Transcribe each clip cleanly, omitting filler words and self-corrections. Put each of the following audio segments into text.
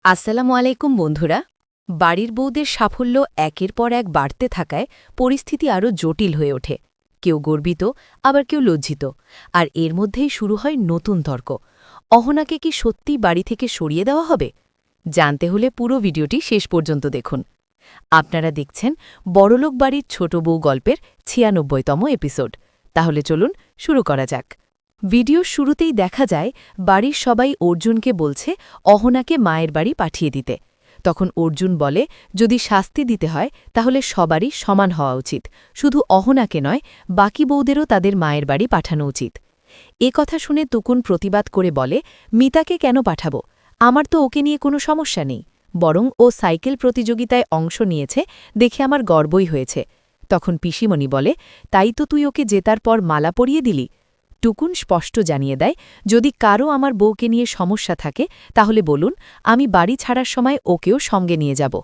আসসালামু আলাইকুম বন্ধুরা। বাড়ির বউদের সাফল্য একের পর এক বাড়তে থাকায় পরিস্থিতি আরও জটিল হয়ে ওঠে। কেউ গর্বিত, আবার কেউ লজ্জিত। আর এর মধ্যেই শুরু হয় নতুন তর্ক। অহনাকে কি সত্যি বাড়ি থেকে সরিয়ে দেওয়া হবে? জানতে হলে পুরো ভিডিওটি শেষ পর্যন্ত দেখুন। আপনারা দেখছেন বড়লোক বাড়ির ছোট বউ গল্পের ৯৬তম এপিসোড। তাহলে চলুন শুরু করা যাক। ভিডিওর শুরুতেই দেখা যায় বাড়ির সবাই অর্জুনকে বলছে অহনাকে মায়ের বাড়ি পাঠিয়ে দিতে। তখন অর্জুন বলে, যদি শাস্তি দিতে হয় তাহলে সবারই সমান হওয়া উচিত, শুধু অহনাকে নয়, বাকি বউদেরও তাদের মায়ের বাড়ি পাঠানো উচিত। এ কথা শুনে তুকুন প্রতিবাদ করে বলে, মিতাকে কেন পাঠাবো? আমার তো ওকে নিয়ে কোনো সমস্যা নেই, বরং ও সাইকেল প্রতিযোগিতায় অংশ নিয়েছে দেখে আমার গর্বই হয়েছে। তখন পিসিমণি বলে, তাই তো তুই ওকে জেতার পর মালা পরিয়ে দিলি। টুকুন স্পষ্ট জানিয়ে দেয়, যদি কারও আমার বউকে নিয়ে সমস্যা থাকে তাহলে বলুন, আমি বাড়ি ছাড়ার সময় ওকেও সঙ্গে নিয়ে যাব।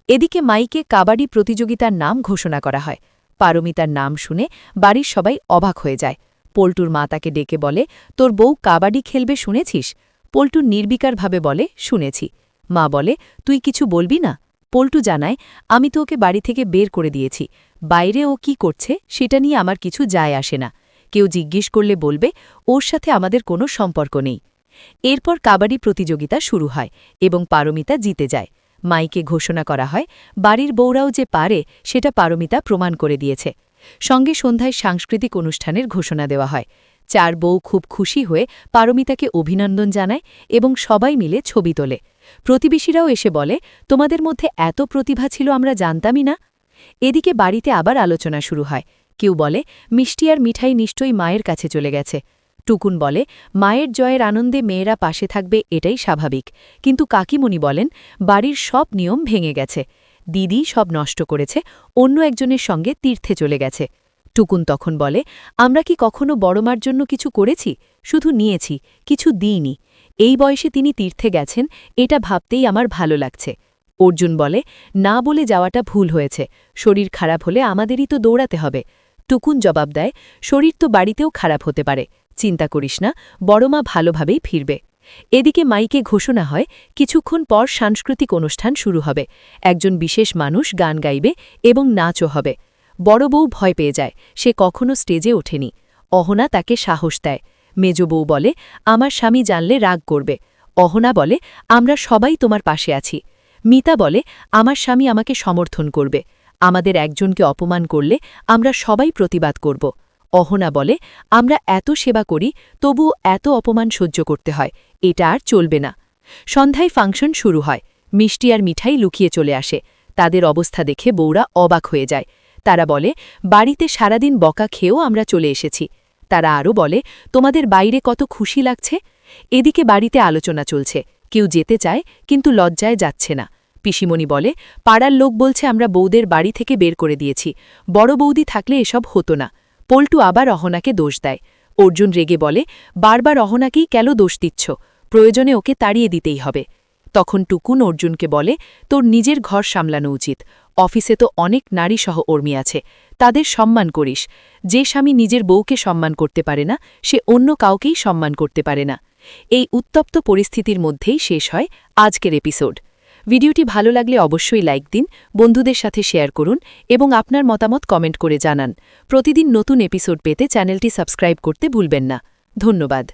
এদিকে মাইকে কাবাডি প্রতিযোগিতার নাম ঘোষণা করা হয়। পারমিতার নাম শুনে বাড়ির সবাই অবাক হয়ে যায়। পল্টুর মা তাকে ডেকে বলে, তোর বউ কাবাডি খেলবে শুনেছিস? পল্টু নির্বিকারভাবে বলে, শুনেছি। মা বলে, তুই কিছু বলবি না? পল্টু জানায়, আমি তো ওকে বাড়ি থেকে বের করে দিয়েছি। বাইরে ও কি করছে সেটা নিয়ে আমার কিছু যায় আসে না। কেউ জিজ্ঞেস করলে বলবে, ওর সাথে আমাদের কোনো সম্পর্ক নেই। এরপর কাবাডি প্রতিযোগিতা শুরু হয় এবং পারমিতা জিতে যায়। মাইকে ঘোষণা করা হয়, বাড়ির বউরাও যে পারে সেটা পারমিতা প্রমাণ করে দিয়েছে। সঙ্গে সন্ধ্যায় সাংস্কৃতিক অনুষ্ঠানের ঘোষণা দেওয়া হয়। ৪ বউ খুব খুশি হয়ে পারমিতাকে অভিনন্দন জানায় এবং সবাই মিলে ছবি তোলে। প্রতিবেশীরাও এসে বলে, তোমাদের মধ্যে এত প্রতিভা ছিল আমরা জানতামই না। এদিকে বাড়িতে আবার আলোচনা শুরু হয়। কেউ বলে, মিষ্টি আর মিঠাই নিশ্চয়ই মায়ের কাছে চলে গেছে। টুকুন বলে, মায়ের জয়ের আনন্দে মেয়েরা পাশে থাকবে এটাই স্বাভাবিক। কিন্তু কাকিমণি বলেন, বাড়ির সব নিয়ম ভেঙে গেছে। দিদি সব নষ্ট করেছে, অন্য একজনের সঙ্গে তীর্থে চলে গেছে। টুকুন তখন বলে, আমরা কি কখনো বড়মার জন্য কিছু করেছি? শুধু নিয়েছি, কিছু দিইনি। এই বয়সে তিনি তীর্থে গেছেন, এটা ভাবতেই আমার ভালো লাগছে। অর্জুন বলে, না বলে যাওয়াটা ভুল হয়েছে। শরীর খারাপ হলে আমাদেরই তো দৌড়াতে হবে। টুকুন জবাব দেয়, শরীর তো বাড়িতেও খারাপ হতে পারে, চিন্তা করিস না, বড়মা ভালোভাবেই ফিরবে। এদিকে মাইকে ঘোষণা হয়, কিছুক্ষণ পর সাংস্কৃতিক অনুষ্ঠান শুরু হবে। একজন বিশেষ মানুষ গান গাইবে এবং নাচও হবে। বড় বউ ভয় পেয়ে যায়, সে কখনো স্টেজে ওঠেনি। অহনা তাকে সাহস দেয়। মেজ বউ বলে, আমার স্বামী জানলে রাগ করবে। অহনা বলে, আমরা সবাই তোমার পাশে আছি। মিতা বলে, আমার স্বামী আমাকে সমর্থন করবে। আমাদের একজনকে অপমান করলে আমরা সবাই প্রতিবাদ করব। অহনা বলে, আমরা এত সেবা করি, তবুও এত অপমান সহ্য করতে হয়, এটা আর চলবে না। সন্ধ্যায় ফাংশন শুরু হয়। মিষ্টি আর মিঠাই লুকিয়ে চলে আসে। তাদের অবস্থা দেখে বউরা অবাক হয়ে যায়। তারা বলে, বাড়িতে সারাদিন বকা খেয়েও আমরা চলে এসেছি। তারা আরও বলে, তোমাদের বাইরে কত খুশি লাগছে। এদিকে বাড়িতে আলোচনা চলছে। কেউ যেতে চায়, কিন্তু লজ্জায় যাচ্ছে না। পিসিমণি বলে, পাড়ার লোক বলছে আমরা বউদের বাড়ি থেকে বের করে দিয়েছি, বড় বৌদি থাকলে এসব হতো না। পল্টু আবার অহনাকে দোষ দেয়। অর্জুন রেগে বলে, বারবার অহনাকেই কেন দোষ দিচ্ছ? প্রয়োজনে ওকে তাড়িয়ে দিতেই হবে। তখন টুকুন অর্জুনকে বলে, তোর নিজের ঘর সামলানো উচিত। অফিসে তো অনেক নারী সহকর্মী আছে, তাদের সম্মান করিস। যে স্বামী নিজের বউকে সম্মান করতে পারে না, সে অন্য কাউকেই সম্মান করতে পারে না। এই উত্তপ্ত পরিস্থিতির মধ্যেই শেষ হয় আজকের এপিসোড। ভিডিওটি ভালো লাগলে অবশ্যই লাইক দিন, বন্ধুদের সাথে শেয়ার করুন এবং আপনার মতামত কমেন্ট করে জানান। প্রতিদিন নতুন এপিসোড পেতে চ্যানেলটি সাবস্ক্রাইব করতে ভুলবেন না। ধন্যবাদ।